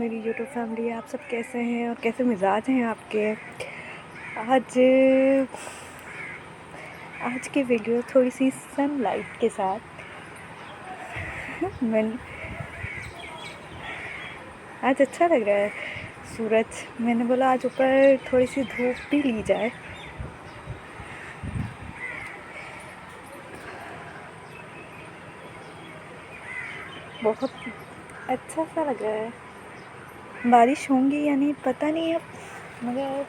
मेरी YouTube family. आप सब कैसे हैं और कैसे मिजाज हैं आपके। आज आज की वीडियो थोड़ी सी सनलाइट के साथ मैं आज अच्छा लग रहा है सूरज। मैंने बोला आज ऊपर थोड़ी सी धूप भी ली जाए। बहुत अच्छा सा लग रहा है। बारिश होंगी या नहीं पता नहीं अब, मगर